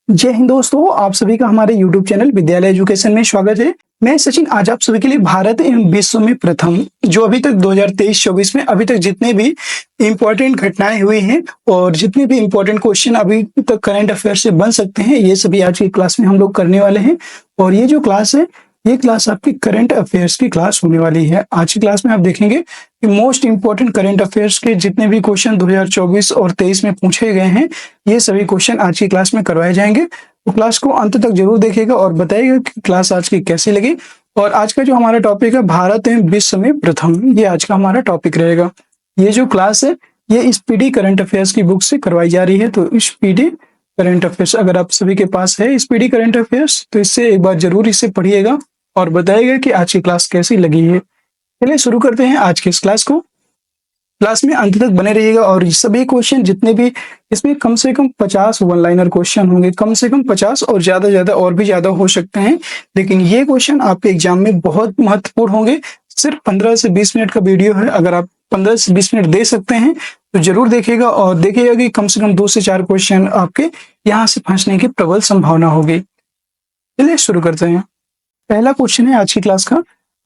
जय हिंद दोस्तों, आप सभी का हमारे YouTube चैनल विद्यालय एजुकेशन में स्वागत है। मैं सचिन आज आप सभी के लिए भारत एवं विश्व में प्रथम जो अभी तक 2023-24 में अभी तक जितने भी इम्पोर्टेंट घटनाएं हुई हैं और जितने भी इम्पोर्टेंट क्वेश्चन अभी तक करंट अफेयर से बन सकते हैं, ये सभी आज की क्लास में हम लोग करने वाले हैं। और ये जो क्लास है, ये क्लास आपकी करंट अफेयर्स की क्लास होने वाली है। आज की क्लास में आप देखेंगे कि मोस्ट इंपोर्टेंट करंट अफेयर्स के जितने भी क्वेश्चन 2024 और 23 में पूछे गए हैं, ये सभी क्वेश्चन आज की क्लास में करवाए जाएंगे। तो क्लास को अंत तक जरूर देखिएगा और बताइएगा कि क्लास आज की कैसी लगी। और आज का जो हमारा टॉपिक है, भारत एवं विश्व में प्रथम, ये आज का हमारा टॉपिक रहेगा। ये जो क्लास है, ये स्पीडी करंट अफेयर्स की बुक से करवाई जा रही है। तो स्पीडी करंट अफेयर्स अगर आप सभी के पास है स्पीडी करंट अफेयर्स, तो इससे एक बार जरूर इसे पढ़िएगा और बताइएगा कि आज की क्लास कैसी लगी है। चलिए शुरू करते हैं आज की इस क्लास को। क्लास में अंत तक बने रहिएगा और सभी क्वेश्चन जितने भी इसमें कम से कम 50 वन लाइनर क्वेश्चन होंगे, कम से कम 50 और ज्यादा और भी ज्यादा हो सकते हैं, लेकिन ये क्वेश्चन आपके एग्जाम में बहुत महत्वपूर्ण होंगे। सिर्फ 15 से 20 मिनट का वीडियो है, अगर आप 15 से 20 मिनट दे सकते हैं तो जरूर देखिएगा और देखिएगा कि कम से कम 2 से 4 क्वेश्चन आपके यहाँ से फंसने की प्रबल संभावना होगी। चलिए शुरू करते हैं। पहला क्वेश्चन है आज की क्लास का,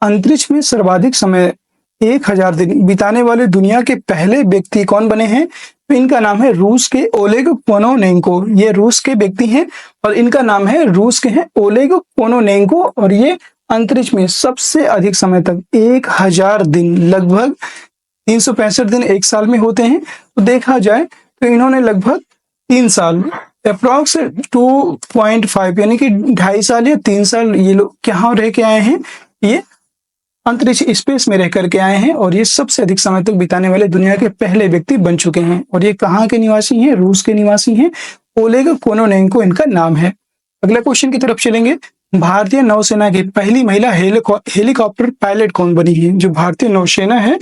अंतरिक्ष में सर्वाधिक समय 1000 दिन बिताने वाले दुनिया के पहले व्यक्ति कौन बने हैं? तो इनका नाम है रूस के ओलेग पोनोनेंको। ये रूस के व्यक्ति हैं और इनका नाम है रूस के हैं ओलेग पोनोनेंको। और ये अंतरिक्ष में सबसे अधिक समय तक 1000 दिन, लगभग 365 दिन एक साल में होते हैं। तो देखा जाए तो इन्होंने लगभग 3 साल, अप्रॉक्स 2.5 यानी कि 2.5 साल या 3 साल ये लोग कहाँ रह के आए हैं, ये अंतरिक्ष स्पेस में रह करके आए हैं और ये सबसे अधिक समय तक बिताने वाले दुनिया के पहले व्यक्ति बन चुके हैं। और ये कहाँ के निवासी हैं? रूस के निवासी हैं। ओलेग कोनोनेंको इनका नाम है। अगला क्वेश्चन की तरफ चलेंगे। भारतीय नौसेना की पहली महिला हेलीकॉप्टर पायलट कौन बनी है? जो भारतीय नौसेना है,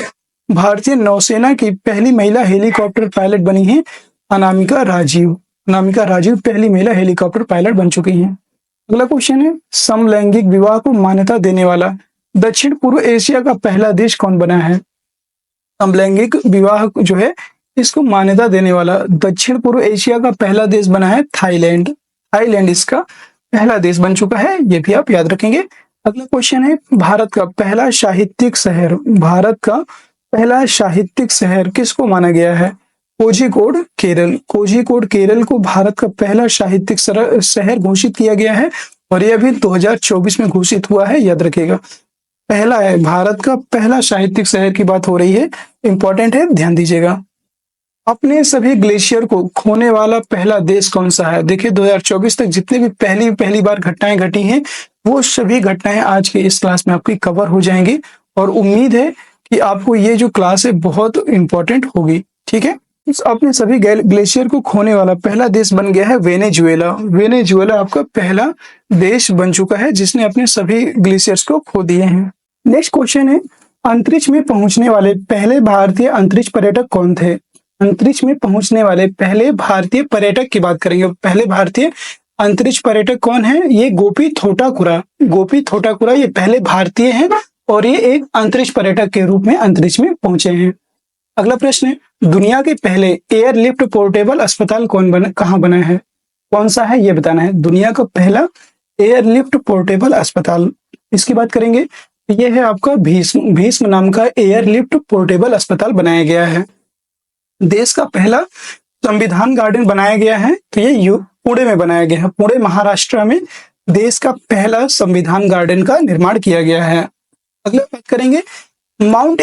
भारतीय नौसेना की पहली महिला हेलीकॉप्टर पायलट बनी है अनामिका राजीव। अनामिका राजीव पहली महिला हेलीकॉप्टर पायलट बन चुकी हैं। अगला क्वेश्चन है, समलैंगिक विवाह को मान्यता देने वाला दक्षिण पूर्व एशिया का पहला देश कौन बना है? समलैंगिक विवाह जो है इसको मान्यता देने वाला दक्षिण पूर्व एशिया का पहला देश बना है थाईलैंड। थाईलैंड इसका पहला देश बन चुका है, ये भी आप याद रखेंगे। अगला क्वेश्चन है, भारत का पहला साहित्यिक शहर, भारत का पहला साहित्यिक शहर किसको माना गया है? कोझिकोड केरल। कोझिकोड केरल को भारत का पहला साहित्यिक शहर घोषित किया गया है और यह भी 2024 में घोषित हुआ है, याद रखिएगा। पहला है, भारत का पहला साहित्यिक शहर की बात हो रही है, इंपॉर्टेंट है, ध्यान दीजिएगा। अपने सभी ग्लेशियर को खोने वाला पहला देश कौन सा है? देखिए 2024 तक जितने भी पहली बार घटनाएं घटी हैं, वो सभी घटनाएं आज के इस क्लास में आपकी कवर हो जाएंगी और उम्मीद है कि आपको ये जो क्लास है बहुत इंपॉर्टेंट होगी। ठीक है, अपने सभी ग्लेशियर को खोने वाला पहला देश बन गया है वेनेजुएला। वेनेजुएला आपका पहला देश बन चुका है जिसने अपने सभी ग्लेशियर्स को खो दिए हैं। नेक्स्ट क्वेश्चन है, अंतरिक्ष में पहुंचने वाले पहले भारतीय अंतरिक्ष पर्यटक कौन थे? अंतरिक्ष में पहुंचने वाले पहले भारतीय पर्यटक की बात करेंगे। पहले भारतीय अंतरिक्ष पर्यटक कौन है? ये गोपी थोटाकुरा। गोपी थोटाकुरा ये पहले भारतीय हैं और ये एक अंतरिक्ष पर्यटक के रूप में अंतरिक्ष में पहुंचे हैं। अगला प्रश्न है, दुनिया के पहले एयरलिफ्ट पोर्टेबल अस्पताल कहाँ बना है? कौन सा है ये बताना है। दुनिया का पहला एयरलिफ्ट पोर्टेबल अस्पताल, इसकी बात करेंगे। ये है आपका भीष्म नाम का एयरलिफ्ट पोर्टेबल अस्पताल बनाया गया है। देश का पहला संविधान गार्डन बनाया गया है, तो ये पुणे में बनाया गया है। पुणे महाराष्ट्र में देश का पहला संविधान गार्डन का निर्माण किया गया है। अगला बात करेंगे, माउंट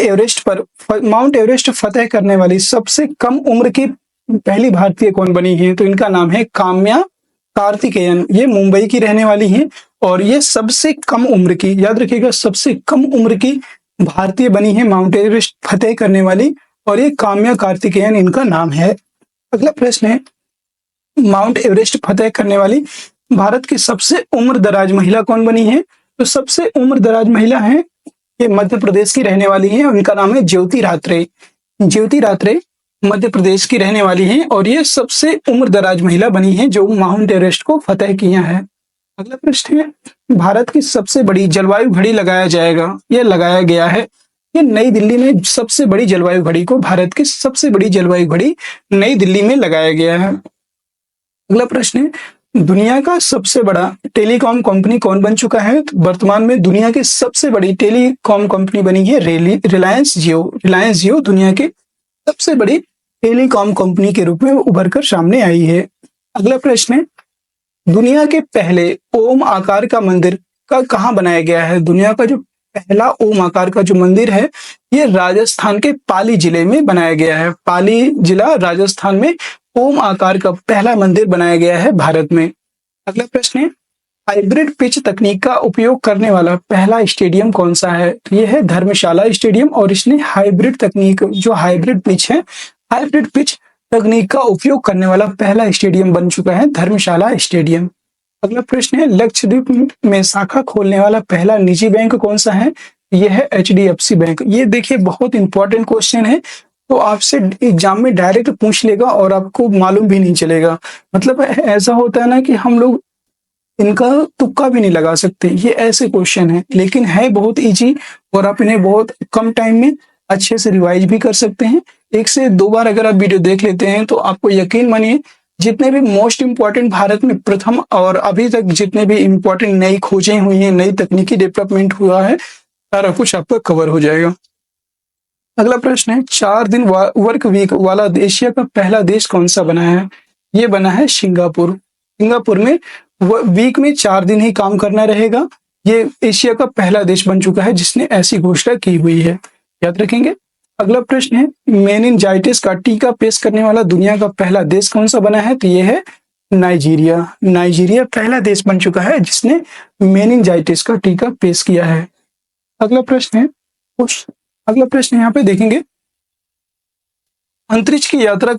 एवरेस्ट फतेह करने वाली सबसे कम उम्र की पहली भारतीय कौन बनी है? तो इनका नाम है काम्या कार्तिकेयन। ये मुंबई की रहने वाली हैं और ये सबसे कम उम्र की, याद रखिएगा, सबसे कम उम्र की भारतीय बनी है माउंट एवरेस्ट फतेह करने वाली, और ये काम्या कार्तिकेयन इनका नाम है। अगला प्रश्न है, माउंट एवरेस्ट फतेह करने वाली भारत की सबसे उम्र दराज महिला कौन बनी है? तो सबसे उम्र दराज महिला है, ये मध्य प्रदेश की रहने वाली है, उनका नाम है ज्योति रात्रे। ज्योति रात्रे मध्य प्रदेश की रहने वाली हैं और ये सबसे उम्र दराज महिला बनी है जो माउंट एवरेस्ट को फतेह किया है। अगला प्रश्न है, भारत की सबसे बड़ी जलवायु घड़ी लगाया जाएगा, यह लगाया गया है। ये नई दिल्ली में सबसे बड़ी जलवायु घड़ी को, भारत की सबसे बड़ी जलवायु घड़ी नई दिल्ली में लगाया गया है। अगला प्रश्न है, दुनिया का सबसे बड़ा टेलीकॉम कंपनी कौन बन चुका है? तो वर्तमान में दुनिया की सबसे बड़ी टेलीकॉम कंपनी बनी है रिलायंस जियो। रिलायंस जियो दुनिया की सबसे बड़ी टेलीकॉम कंपनी के रूप में उभर कर सामने आई है। अगला प्रश्न है, दुनिया के पहले ओम आकार का मंदिर का कहाँ बनाया गया है? दुनिया का जो पहला ओम आकार का जो मंदिर है, ये राजस्थान के पाली जिले में बनाया गया है। पाली जिला राजस्थान में ओम आकार का पहला मंदिर बनाया गया है भारत में। अगला प्रश्न है, हाइब्रिड पिच तकनीक का उपयोग करने वाला पहला स्टेडियम कौन सा है? तो ये है धर्मशाला स्टेडियम, और इसने हाइब्रिड तकनीक, जो हाइब्रिड पिच है, हाइब्रिड पिच तकनीक का उपयोग करने वाला पहला स्टेडियम बन चुका है धर्मशाला स्टेडियम। अगला प्रश्न है, लक्षद्वीप में शाखा खोलने वाला पहला निजी बैंक कौन सा है? यह है HDFC बैंक। ये देखिए बहुत इंपॉर्टेंट क्वेश्चन है, तो आपसे एग्जाम में डायरेक्ट पूछ लेगा और आपको मालूम भी नहीं चलेगा। मतलब ऐसा होता है ना कि हम लोग इनका तुक्का भी नहीं लगा सकते, ये ऐसे क्वेश्चन है, लेकिन है बहुत इजी और आप इन्हें बहुत कम टाइम में अच्छे से रिवाइज भी कर सकते हैं। 1 से 2 बार अगर आप वीडियो देख लेते हैं तो आपको यकीन मानिए जितने भी मोस्ट इम्पॉर्टेंट भारत में प्रथम और अभी तक जितने भी इम्पोर्टेंट नई खोजें हुई हैं, नई तकनीकी डेवलपमेंट हुआ है, सारा कुछ आपका कवर हो जाएगा। अगला प्रश्न है, 4 दिन वर्क वीक वाला एशिया का पहला देश कौन सा बना है? ये बना है सिंगापुर। सिंगापुर में वीक में 4 दिन ही काम करना रहेगा। ये एशिया का पहला देश बन चुका है जिसने ऐसी घोषणा की हुई है, याद रखेंगे। अगला प्रश्न है, मेनिनजाइटिस का टीका पेश करने वाला दुनिया का पहला देश कौन सा बना है? तो ये है नाइजीरिया। नाइजीरिया पहला देश बन चुका है जिसने मेनिनजाइटिस का टीका पेश किया है। अगला प्रश्न है, अगला प्रश्न यहाँ पे देखेंगे, अंतरिक्ष की यात्रा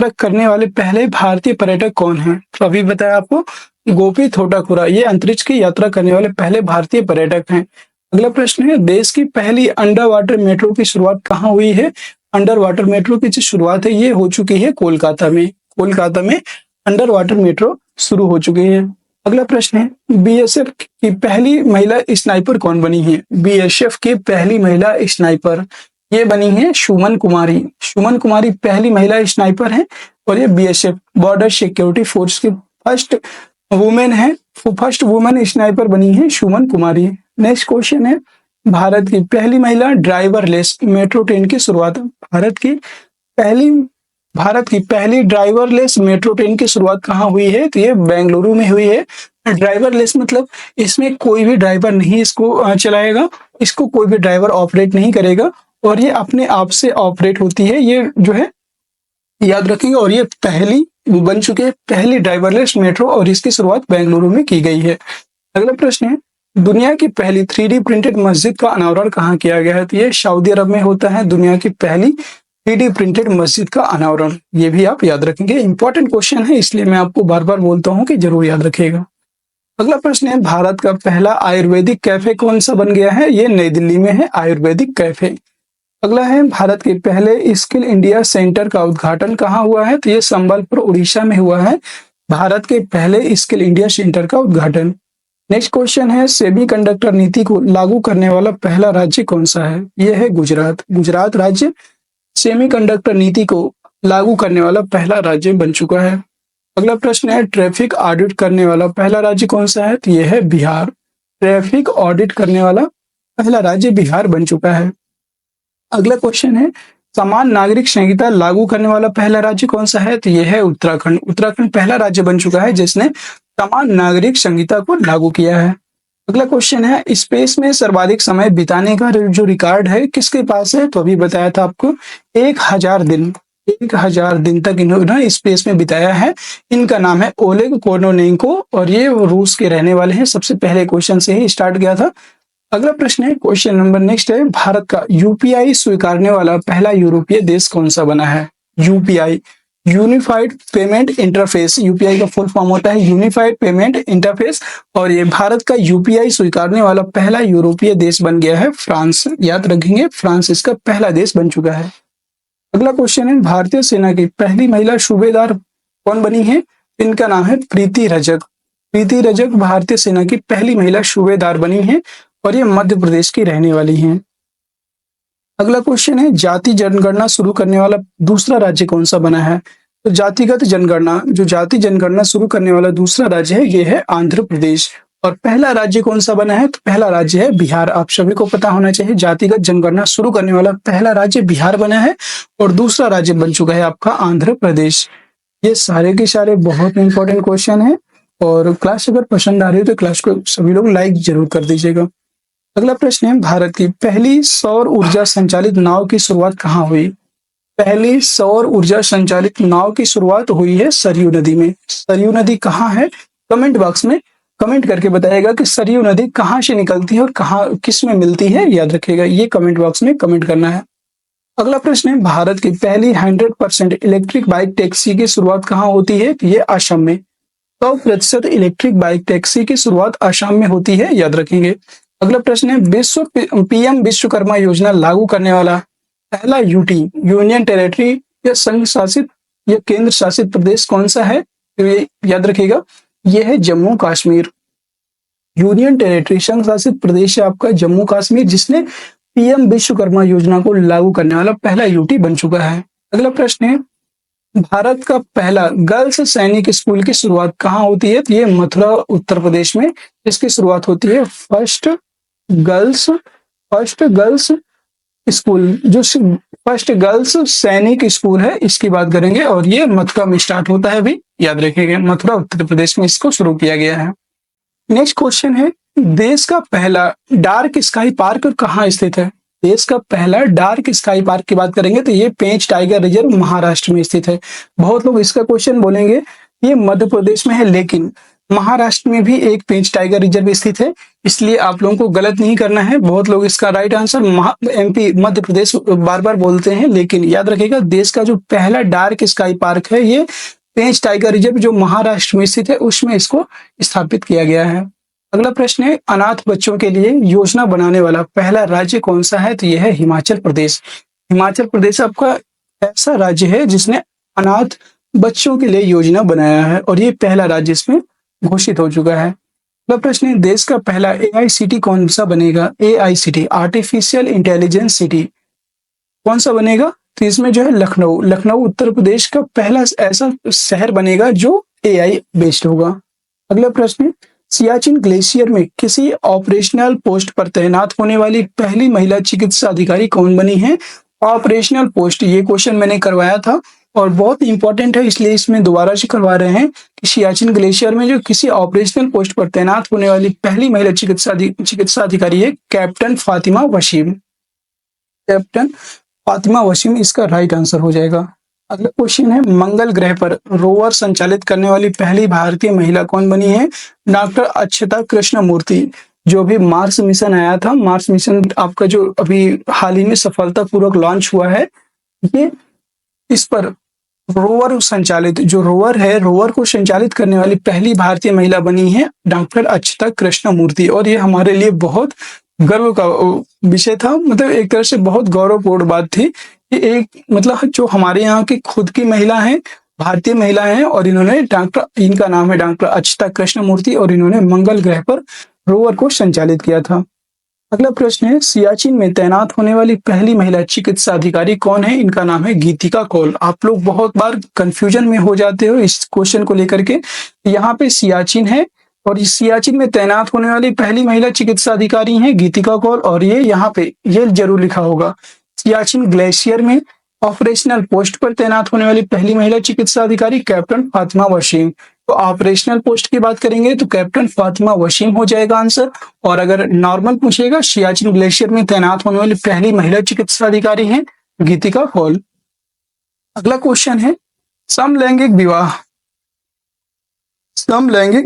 करने वाले पहले भारतीय पर्यटक कौन हैं? तो अभी बताया आपको, गोपी थोटाकुरा, ये अंतरिक्ष की यात्रा करने वाले पहले भारतीय पर्यटक हैं। अगला प्रश्न है, देश की पहली अंडर वाटर मेट्रो की शुरुआत कहाँ हुई है? अंडर वाटर मेट्रो की जो शुरुआत है ये हो चुकी है कोलकाता में। कोलकाता में अंडर वाटर मेट्रो शुरू हो चुकी है। अगला प्रश्न है, BSF की पहली महिला स्नाइपर कौन बनी है? BSF की पहली महिला स्नाइपर ये बनी है सुमन कुमारी। सुमन कुमारी पहली महिला स्नाइपर है और ये BSF बॉर्डर सिक्योरिटी फोर्स की फर्स्ट वुमेन स्नाइपर बनी है सुमन कुमारी। नेक्स्ट क्वेश्चन है, भारत की पहली महिला ड्राइवरलेस मेट्रो ट्रेन की शुरुआत, भारत की पहली ड्राइवरलेस मेट्रो ट्रेन की शुरुआत कहाँ हुई है? तो ये बेंगलुरु में हुई है। ड्राइवरलेस मतलब इसमें कोई भी ड्राइवर नहीं इसको चलाएगा, इसको कोई भी ड्राइवर ऑपरेट नहीं करेगा और ये अपने आप से ऑपरेट होती है, ये जो है याद रखेंगे। और ये पहली बन चुके हैं पहली ड्राइवरलेस मेट्रो और इसकी शुरुआत बेंगलुरु में की गई है। अगला प्रश्न है, दुनिया की पहली 3D प्रिंटेड मस्जिद का अनावरण कहाँ किया गया है? तो ये सऊदी अरब में होता है दुनिया की पहली 3D प्रिंटेड मस्जिद का अनावरण। ये भी आप याद रखेंगे, इंपॉर्टेंट क्वेश्चन है इसलिए मैं आपको बार बार बोलता हूँ कि जरूर याद रखिएगा। अगला प्रश्न है, भारत का पहला आयुर्वेदिक कैफे कौन सा बन गया है? ये नई दिल्ली में है आयुर्वेदिक कैफे। अगला है, भारत के पहले स्किल इंडिया सेंटर का उद्घाटन कहाँ हुआ है? तो ये संबलपुर उड़ीसा में हुआ है भारत के पहले स्किल इंडिया सेंटर का उद्घाटन। नेक्स्ट क्वेश्चन है, सेमीकंडक्टर नीति को लागू करने वाला पहला राज्य कौन सा है? यह है गुजरात। गुजरात राज्य सेमीकंडक्टर नीति को लागू करने वाला पहला राज्य बन चुका है। अगला प्रश्न है, ट्रैफिक ऑडिट करने वाला पहला राज्य कौन सा है? तो यह है बिहार। ट्रैफिक ऑडिट करने वाला पहला राज्य बिहार बन चुका है। अगला क्वेश्चन है, समान नागरिक संहिता लागू करने वाला पहला राज्य कौन सा है? तो यह है उत्तराखंड। उत्तराखंड पहला राज्य बन चुका है जिसने समान नागरिक संहिता को लागू किया है। अगला क्वेश्चन है, स्पेस में सर्वाधिक समय बिताने का जो रिकॉर्ड है किसके पास है? तो अभी बताया था आपको 1000 दिन, 1000 दिन तक इन्होंने स्पेस में बिताया है। इनका नाम है ओलेग कोर्निएंको और ये रूस के रहने वाले हैं। सबसे पहले क्वेश्चन से ही स्टार्ट किया था। अगला प्रश्न है, क्वेश्चन नंबर नेक्स्ट है, भारत का UPI स्वीकारने वाला पहला यूरोपीय देश कौन सा बना है? UPI unified payment interface, UPI का फुल फॉर्म होता है यूनिफाइड पेमेंट इंटरफेस और ये भारत का UPI स्वीकारने वाला पहला यूरोपीय देश बन गया है फ्रांस। याद रखेंगे, फ्रांस इसका पहला देश बन चुका है। अगला क्वेश्चन है, भारतीय सेना की पहली महिला सूबेदार कौन बनी है? इनका नाम है प्रीति रजक। प्रीति रजक भारतीय सेना की पहली महिला सूबेदार बनी है और ये मध्य प्रदेश की रहने वाली हैं। अगला क्वेश्चन है, जाति जनगणना शुरू करने वाला दूसरा राज्य कौन सा बना है? तो जातिगत जनगणना, जो जाति जनगणना शुरू करने वाला दूसरा राज्य है, ये है आंध्र प्रदेश। और पहला राज्य कौन सा बना है? तो पहला राज्य है बिहार। आप सभी को पता होना चाहिए, जातिगत जनगणना शुरू करने वाला पहला राज्य बिहार बना है और दूसरा राज्य बन चुका है आपका आंध्र प्रदेश। ये सारे के सारे बहुत इंपॉर्टेंट क्वेश्चन है और क्लास अगर पसंद आ रही हो तो क्लास को सभी लोग लाइक जरूर कर दीजिएगा। अगला प्रश्न है, भारत की पहली सौर ऊर्जा संचालित नाव की शुरुआत कहाँ हुई? पहली सौर ऊर्जा संचालित नाव की शुरुआत हुई है सरयू नदी में। सरयू नदी कहाँ है? कमेंट बॉक्स में कमेंट करके बताइएगा कि सरयू नदी कहाँ से निकलती है और कहाँ किस में मिलती है, याद रखिएगा, ये कमेंट बॉक्स में कमेंट करना है। अगला प्रश्न है, भारत की पहली 100% इलेक्ट्रिक बाइक टैक्सी की शुरुआत कहाँ होती है? ये असम में। 100% इलेक्ट्रिक बाइक टैक्सी की शुरुआत असम में होती है, याद रखेंगे। अगला प्रश्न है, पीएम विश्वकर्मा योजना लागू करने वाला पहला यूटी, यूनियन टेरिटरी या संघ शासित या केंद्र शासित प्रदेश कौन सा है? तो ये याद रखिएगा, यह है जम्मू कश्मीर। यूनियन टेरिटरी संघ शासित प्रदेश है आपका जम्मू कश्मीर, जिसने पीएम विश्वकर्मा योजना को लागू करने वाला पहला यूटी बन चुका है। अगला प्रश्न है, भारत का पहला गर्ल्स सैनिक स्कूल की शुरुआत कहाँ होती है? तो ये मथुरा उत्तर प्रदेश में इसकी शुरुआत होती है। फर्स्ट गर्ल्स स्कूल, जो फर्स्ट गर्ल्स सैनिक स्कूल है, इसकी बात करेंगे और ये मथुरा में स्टार्ट होता है, भी याद रखिएगा, मथुरा उत्तर प्रदेश में इसको शुरू किया गया है। नेक्स्ट क्वेश्चन है, देश का पहला डार्क स्काई पार्क कहाँ स्थित है? देश का पहला डार्क स्काई पार्क की बात करेंगे तो ये पेंच टाइगर रिजर्व महाराष्ट्र में स्थित है। बहुत लोग इसका क्वेश्चन बोलेंगे ये मध्य प्रदेश में है, लेकिन महाराष्ट्र में भी एक पेंच टाइगर रिजर्व स्थित है, इसलिए आप लोगों को गलत नहीं करना है। बहुत लोग इसका right answer MP Madhya Pradesh बार बार बोलते हैं, लेकिन याद रखिएगा देश का जो पहला डार्क स्काई पार्क है ये पेंच टाइगर रिजर्व जो महाराष्ट्र में स्थित है उसमें इसको स्थापित किया गया है। अगला प्रश्न है, अनाथ बच्चों के लिए योजना बनाने वाला पहला राज्य कौन सा है? तो यह है हिमाचल प्रदेश। हिमाचल प्रदेश आपका ऐसा राज्य है जिसने अनाथ बच्चों के लिए योजना बनाया है और ये पहला राज्य इसमें घोषित हो चुका है। अगला प्रश्न है, देश का पहला एआईसीटी कौन सा बनेगा? एआईसीटी आर्टिफिशियल इंटेलिजेंस सिटी कौन सा बनेगा? तो इसमें जो है लखनऊ उत्तर प्रदेश का पहला ऐसा शहर बनेगा जो एआई बेस्ड होगा। अगला प्रश्न है, सियाचिन ग्लेशियर में किसी ऑपरेशनल पोस्ट पर तैनात होने वाली पहली महिला चिकित्सा अधिकारी कौन बनी है? ऑपरेशनल पोस्ट, ये क्वेश्चन मैंने करवाया था और बहुत इंपॉर्टेंट है, इसलिए इसमें दोबारा से करवा रहे हैं कि सियाचिन ग्लेशियर में जो किसी ऑपरेशनल पोस्ट पर तैनात होने वाली पहली महिला चिकित्सा अधिकारी है कैप्टन फातिमा वसीम। कैप्टन फातिमा वसीम इसका राइट आंसर हो जाएगा। अगला क्वेश्चन है, मंगल ग्रह पर रोवर संचालित करने वाली पहली भारतीय महिला कौन बनी है? डॉक्टर अक्षता कृष्णमूर्ति। जो भी मार्स मिशन आया था, मार्स मिशन आपका जो अभी हाल ही में सफलतापूर्वक लॉन्च हुआ है, ये इस पर रोवर संचालित जो रोवर है, रोवर को संचालित करने वाली पहली भारतीय महिला बनी है डॉक्टर अक्षता कृष्णमूर्ति। और ये हमारे लिए बहुत गर्व का विषय था, मतलब एक तरह से बहुत गौरवपूर्ण बात थी कि एक मतलब जो हमारे यहाँ की खुद की महिला है, भारतीय महिला है, और इनका नाम है डॉक्टर अक्षता कृष्णमूर्ति और इन्होंने मंगल ग्रह पर रोवर को संचालित किया था। अगला प्रश्न है, सियाचिन में तैनात होने वाली पहली महिला चिकित्सा अधिकारी कौन है? इनका नाम है गीतिका कौल। आप लोग बहुत बार कंफ्यूजन में हो जाते हो इस क्वेश्चन को लेकर के। यहाँ पे सियाचिन है और इस सियाचिन में तैनात होने वाली पहली महिला चिकित्सा अधिकारी हैं गीतिका कौल, और ये यहाँ पे ये जरूर लिखा होगा, सियाचिन ग्लेशियर में ऑपरेशनल पोस्ट पर तैनात होने वाली पहली महिला चिकित्सा अधिकारी कैप्टन फातिमा वसीम। तो ऑपरेशनल पोस्ट की बात करेंगे तो कैप्टन फातिमा वसीम हो जाएगा आंसर, और अगर नॉर्मल पूछेगा सियाचिन ग्लेशियर में तैनात होने वाली पहली महिला चिकित्सा अधिकारी हैं गीतिका कौल। अगला क्वेश्चन है, समलैंगिक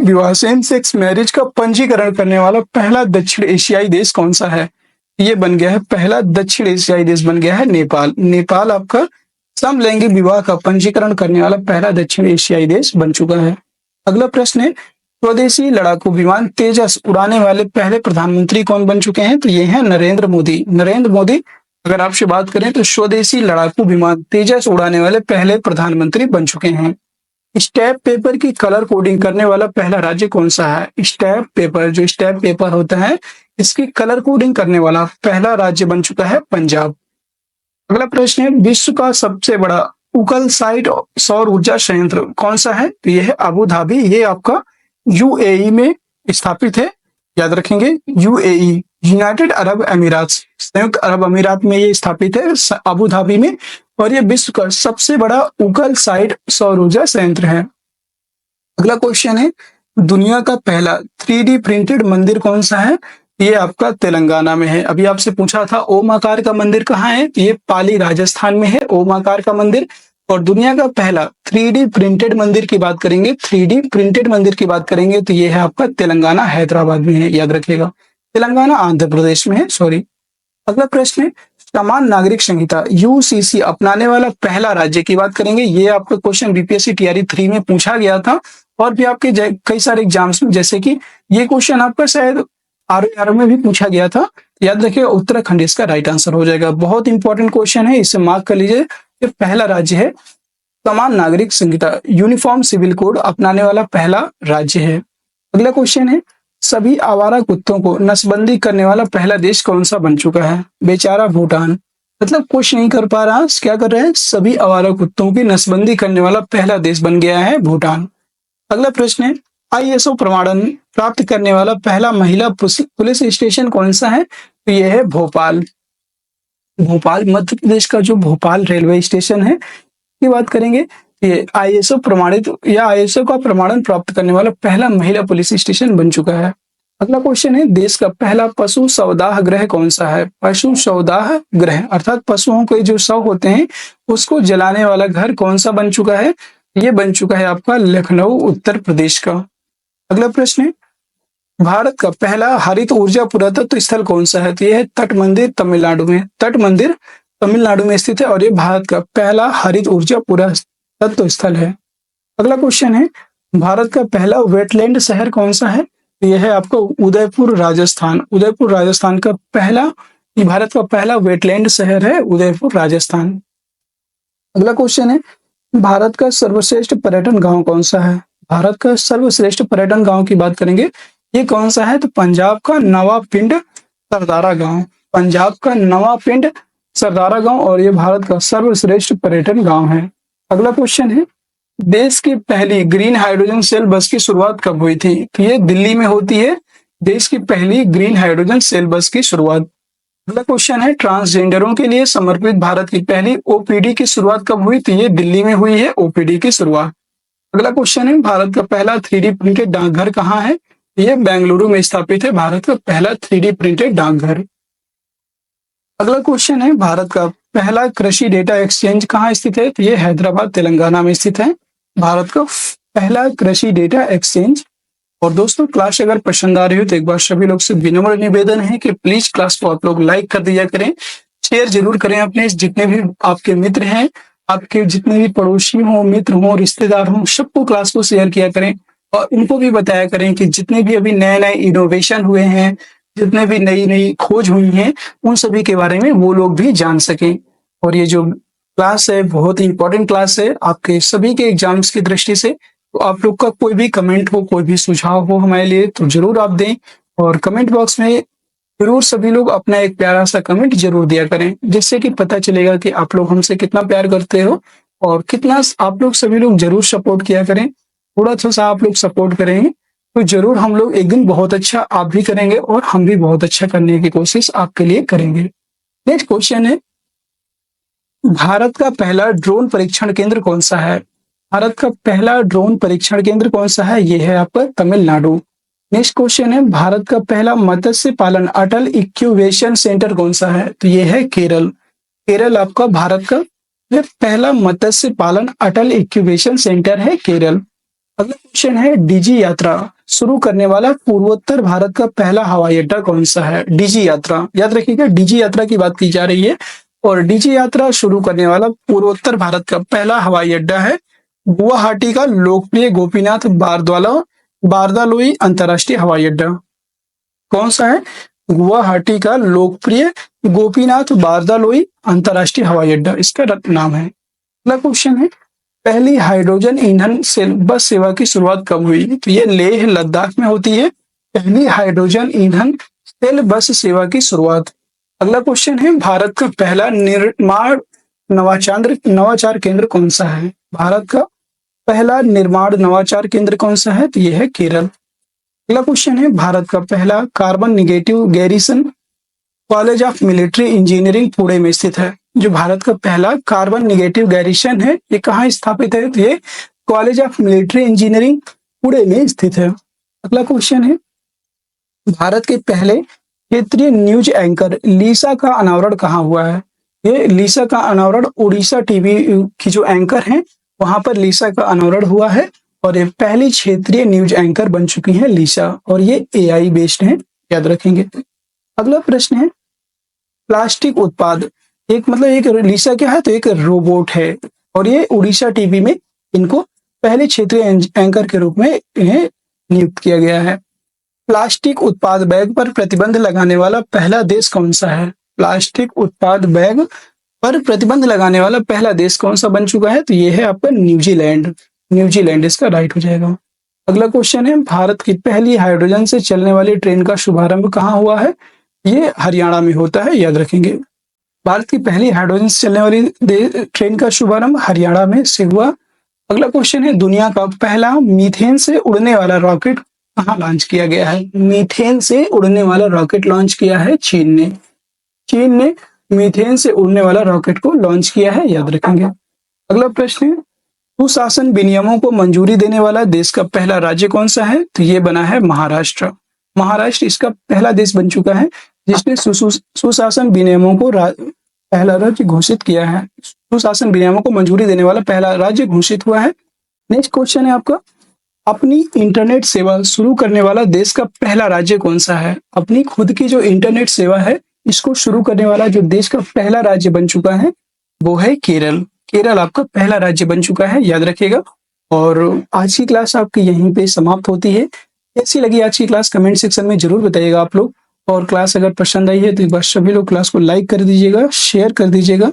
विवाह सेम सेक्स मैरिज का पंजीकरण करने वाला पहला दक्षिण एशियाई देश कौन सा है? ये बन गया है, पहला दक्षिण एशियाई देश बन गया है नेपाल। नेपाल आपका समलैंगिक विवाह का पंजीकरण करने वाला पहला दक्षिण एशियाई देश बन चुका है। अगला प्रश्न है, स्वदेशी लड़ाकू विमान तेजस उड़ाने वाले पहले प्रधानमंत्री कौन बन चुके हैं? तो ये हैं नरेंद्र मोदी। नरेंद्र मोदी अगर आपसे बात करें तो स्वदेशी लड़ाकू विमान तेजस उड़ाने वाले पहले प्रधानमंत्री बन चुके हैं। स्टैम्प पेपर की कलर कोडिंग करने वाला पहला राज्य कौन सा है? स्टैम्प पेपर, जो स्टैम्प पेपर होता है इसकी कलर कोडिंग करने वाला पहला राज्य बन चुका है पंजाब। अगला प्रश्न है, विश्व का सबसे बड़ा उकल साइट सौर ऊर्जा संयंत्र कौन सा है? तो ये है अबू धाबी, ये आपका यूएई में स्थापित है, याद रखेंगे यूएई, यूनाइटेड अरब अमीरात, संयुक्त अरब अमीरात में ये स्थापित है अबू धाबी में, और ये विश्व का सबसे बड़ा उकल साइट सौर ऊर्जा संयंत्र है। अगला क्वेश्चन है, दुनिया का पहला 3D प्रिंटेड मंदिर कौन सा है? ये आपका तेलंगाना में है। अभी आपसे पूछा था ओम आकार का मंदिर कहाँ है? तो ये पाली राजस्थान में है ओम आकार का मंदिर। और दुनिया का पहला 3D प्रिंटेड मंदिर की बात करेंगे, 3D प्रिंटेड मंदिर की बात करेंगे तो ये है आपका तेलंगाना हैदराबाद में है, याद रखिएगा तेलंगाना आंध्र प्रदेश में है, सॉरी। अगला प्रश्न है, समान नागरिक संहिता यूसीसी अपनाने वाला पहला राज्य की बात करेंगे। ये आपका क्वेश्चन बीपीएससी टीआरई 3 में पूछा गया था, और भी आपके कई सारे एग्जाम्स में, जैसे कि ये क्वेश्चन आपका शायद आरओ में भी पूछा गया था, याद रखिएगा उत्तराखंड इसका राइट आंसर हो जाएगा। बहुत इंपॉर्टेंट क्वेश्चन है, इसे मार्क कर लीजिए। ये पहला राज्य है समान नागरिक संहिता यूनिफॉर्म सिविल कोड अपनाने वाला पहला राज्य है। अगला क्वेश्चन है, सभी आवारा कुत्तों को नसबंदी करने वाला पहला देश कौन सा बन चुका है? बेचारा भूटान, मतलब कुछ नहीं कर पा रहा, क्या कर रहे हैं? सभी आवारा कुत्तों की नसबंदी करने वाला पहला देश बन गया है भूटान। अगला प्रश्न है, आईएसओ प्रमाणन प्राप्त करने वाला पहला महिला पुलिस स्टेशन कौन सा है? तो यह है भोपाल। भोपाल मध्य प्रदेश का जो भोपाल रेलवे स्टेशन है की बात करेंगे, ये आईएसओ प्रमाणित या आईएसओ का प्रमाणन प्राप्त करने वाला पहला महिला पुलिस स्टेशन बन चुका है। अगला क्वेश्चन है, देश का पहला पशु सौदाह गृह कौन सा है? पशु सौदाह गृह अर्थात पशुओं के जो शव होते हैं उसको जलाने वाला घर कौन सा बन चुका है? ये बन चुका है आपका लखनऊ उत्तर प्रदेश का। अगला प्रश्न है, भारत का पहला हरित ऊर्जा पुरातत्व स्थल कौन सा है? तो यह है तट मंदिर तमिलनाडु में, तट मंदिर तमिलनाडु में स्थित है, और ये भारत का पहला हरित ऊर्जा पुरातत्व स्थल है। अगला क्वेश्चन है, भारत का पहला वेटलैंड शहर कौन सा है? तो यह है आपका उदयपुर राजस्थान। उदयपुर राजस्थान का पहला, ये भारत का पहला वेटलैंड शहर है उदयपुर राजस्थान। अगला क्वेश्चन है, भारत का सर्वश्रेष्ठ पर्यटन गांव कौन सा है? भारत का सर्वश्रेष्ठ पर्यटन गांव की बात करेंगे, ये कौन सा है? तो पंजाब का नवापिंड सरदारा गांव, पंजाब का नवापिंड सरदारा गांव, और ये भारत का सर्वश्रेष्ठ पर्यटन गांव है। अगला क्वेश्चन है, देश की पहली ग्रीन हाइड्रोजन सेल बस की शुरुआत कब हुई थी? तो ये दिल्ली में होती है देश की पहली ग्रीन हाइड्रोजन सेल बस की शुरुआत। अगला क्वेश्चन है, ट्रांसजेंडरों के लिए समर्पित भारत की पहली ओपीडी की शुरुआत कब हुई? तो ये दिल्ली में हुई है ओपीडी की शुरुआत। अगला क्वेश्चन है, भारत का पहला 3D प्रिंटेड डाकघर कहाँ है? ये बेंगलुरु में स्थापित है भारत का पहला 3D प्रिंटेड डाकघर। अगला क्वेश्चन है, भारत का पहला कृषि डेटा एक्सचेंज कहाँ स्थित है? तो ये हैदराबाद तेलंगाना में स्थित है भारत का पहला कृषि डेटा एक्सचेंज। और दोस्तों, क्लास अगर पसंद आ रही हो तो एक बार सभी लोग से विनम्र निवेदन है कि प्लीज क्लास को आप लोग लाइक कर दिया करें, शेयर जरूर करें अपने जितने भी आपके मित्र हैं, आपके जितने भी पड़ोसी हो, मित्र हो, रिश्तेदार हो, सबको क्लास को शेयर किया करें, और उनको भी बताया करें कि जितने भी अभी नए नए इनोवेशन हुए हैं, जितने भी नई नई खोज हुई हैं, उन सभी के बारे में वो लोग भी जान सकें। और ये जो क्लास है बहुत ही इंपॉर्टेंट क्लास है आपके सभी के एग्जाम्स की दृष्टि से। तो आप लोग का कोई भी कमेंट हो, कोई भी सुझाव हो हमारे लिए तो जरूर आप दें, और कमेंट बॉक्स में जरूर सभी लोग अपना एक प्यारा सा कमेंट जरूर दिया करें, जिससे कि पता चलेगा कि आप लोग हमसे कितना प्यार करते हो और कितना आप लोग सभी लोग जरूर सपोर्ट किया करें। थोड़ा सा आप लोग सपोर्ट करेंगे तो जरूर हम लोग एक दिन बहुत अच्छा आप भी करेंगे, और हम भी बहुत अच्छा करने की कोशिश आपके लिए करेंगे। नेक्स्ट क्वेश्चन है, भारत का पहला ड्रोन परीक्षण केंद्र कौन सा है? भारत का पहला ड्रोन परीक्षण केंद्र कौन सा है? ये है आपका तमिलनाडु। नेक्स्ट क्वेश्चन है, भारत का पहला मत्स्य पालन अटल इंक्यूबेशन सेंटर कौन सा है? तो ये है केरल। केरल आपका भारत का पहला मत्स्य पालन अटल इंक्यूबेशन सेंटर है केरल। अगला क्वेश्चन है, डीजी यात्रा शुरू करने वाला पूर्वोत्तर भारत का पहला हवाई अड्डा कौन सा है? डीजी यात्रा, याद रखिएगा डीजी यात्रा की बात की जा रही है, और डीजी यात्रा शुरू करने वाला पूर्वोत्तर भारत का पहला हवाई अड्डा है गुवाहाटी का लोकप्रिय गोपीनाथ बारदालोई अंतर्राष्ट्रीय हवाई अड्डा। कौन सा है? गुवाहाटी का लोकप्रिय गोपीनाथ बारदालोई अंतर्राष्ट्रीय हवाई अड्डा इसका नाम है। अगला क्वेश्चन है, पहली हाइड्रोजन ईंधन सेल बस सेवा की शुरुआत कब हुई? तो ये लेह लद्दाख में होती है पहली हाइड्रोजन ईंधन सेल बस सेवा की शुरुआत। अगला क्वेश्चन है, भारत का पहला नवाचार केंद्र कौन सा है? भारत का पहला निर्माण नवाचार केंद्र कौन सा है? तो यह है केरल। अगला क्वेश्चन है, भारत का पहला carbon negative garrison college of military engineering Pune में स्थित है। जो भारत का पहला कार्बन निगेटिव गैरिसन है, ये कहाँ स्थापित है? तो ये college of military engineering Pune में स्थित है। अगला क्वेश्चन है, भारत के पहले क्षेत्रीय न्यूज एंकर लीसा का अनावरण कहाँ हुआ है? ये लीसा का अनावरण उड़ीसा टीवी की जो एंकर हैं वहां पर लीसा का अनावरण हुआ है और ये पहली क्षेत्रीय न्यूज एंकर बन चुकी है लीसा, और ये एआई बेस्ड है, याद रखेंगे। अगला प्रश्न है, प्लास्टिक उत्पाद एक लीसा क्या है? तो एक रोबोट है और ये उड़ीसा टीवी में इनको पहले क्षेत्रीय एंकर के रूप में इन्हें नियुक्त किया गया है। प्लास्टिक उत्पाद बैग पर प्रतिबंध लगाने वाला पहला देश कौन सा है? प्लास्टिक उत्पाद बैग पर प्रतिबंध लगाने वाला पहला देश कौन सा बन चुका है? तो ये है आपका न्यूजीलैंड। न्यूजीलैंड इसका राइट हो जाएगा। अगला क्वेश्चन है, भारत की पहली हाइड्रोजन से चलने वाली ट्रेन का शुभारंभ कहाँ हुआ है? ये हरियाणा में होता है, याद रखेंगे। भारत की पहली हाइड्रोजन से चलने वाली ट्रेन का शुभारंभ हरियाणा में से हुआ। अगला क्वेश्चन है, दुनिया का पहला मीथेन से उड़ने वाला रॉकेट कहाँ लॉन्च किया गया है? मीथेन से उड़ने वाला रॉकेट लॉन्च किया है चीन ने। चीन ने मीथेन से उड़ने वाला रॉकेट को लॉन्च किया है, याद रखेंगे। अगला प्रश्न है, सुशासन विनियमों को मंजूरी देने वाला देश का पहला राज्य कौन सा है? तो ये बना है महाराष्ट्र। महाराष्ट्र इसका पहला देश बन चुका है जिसने सुशासन विनियमों को पहला राज्य घोषित किया है। सुशासन विनियमों को मंजूरी देने वाला पहला राज्य घोषित हुआ है। नेक्स्ट क्वेश्चन है आपका, अपनी इंटरनेट सेवा शुरू करने वाला देश का पहला राज्य कौन सा है? अपनी खुद की जो इंटरनेट सेवा है इसको शुरू करने वाला जो देश का पहला राज्य बन चुका है वो है केरल। केरल आपका पहला राज्य बन चुका है, याद रखिएगा। और आज की क्लास आपकी यहीं पे समाप्त होती है। कैसी लगी आज की क्लास कमेंट सेक्शन में जरूर बताइएगा आप लोग। और क्लास अगर पसंद आई है तो एक बार सभी लोग क्लास को लाइक कर दीजिएगा, शेयर कर दीजिएगा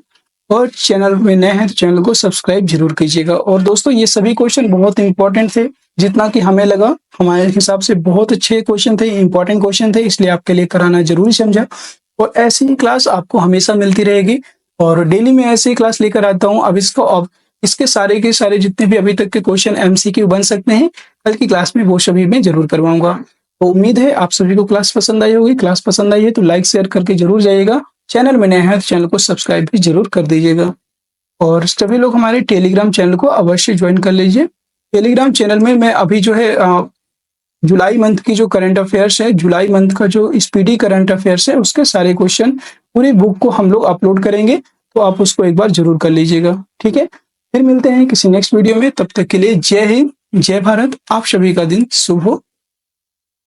और चैनल में नए हैं तो चैनल को सब्सक्राइब जरूर कीजिएगा। और दोस्तों ये सभी क्वेश्चन बहुत इंपॉर्टेंट थे, जितना कि हमें लगा हमारे हिसाब से बहुत अच्छे क्वेश्चन थे, इंपॉर्टेंट क्वेश्चन थे, इसलिए आपके लिए कराना जरूरी समझा। और ऐसी ही क्लास आपको हमेशा मिलती रहेगी और डेली में ऐसी ही क्लास लेकर आता हूँ। अब इसके सारे के सारे जितने भी अभी तक के क्वेश्चन एमसीक्यू बन सकते हैं कल की क्लास में वो सभी मैं जरूर करवाऊंगा। तो उम्मीद है आप सभी को क्लास पसंद आई होगी। क्लास पसंद आई है तो लाइक शेयर करके जरूर जाइएगा। चैनल में नए हैं तो चैनल को सब्सक्राइब भी जरूर कर दीजिएगा। और सभी लोग हमारे टेलीग्राम चैनल को अवश्य ज्वाइन कर लीजिए। टेलीग्राम चैनल में मैं अभी जो है जुलाई मंथ की जो करंट अफेयर्स है, जुलाई मंथ का जो स्पीडी करंट अफेयर्स है उसके सारे क्वेश्चन पूरी बुक को हम लोग अपलोड करेंगे, तो आप उसको एक बार जरूर कर लीजिएगा। ठीक है, फिर मिलते हैं किसी नेक्स्ट वीडियो में। तब तक के लिए जय हिंद, जय भारत। आप सभी का दिन शुभ हो।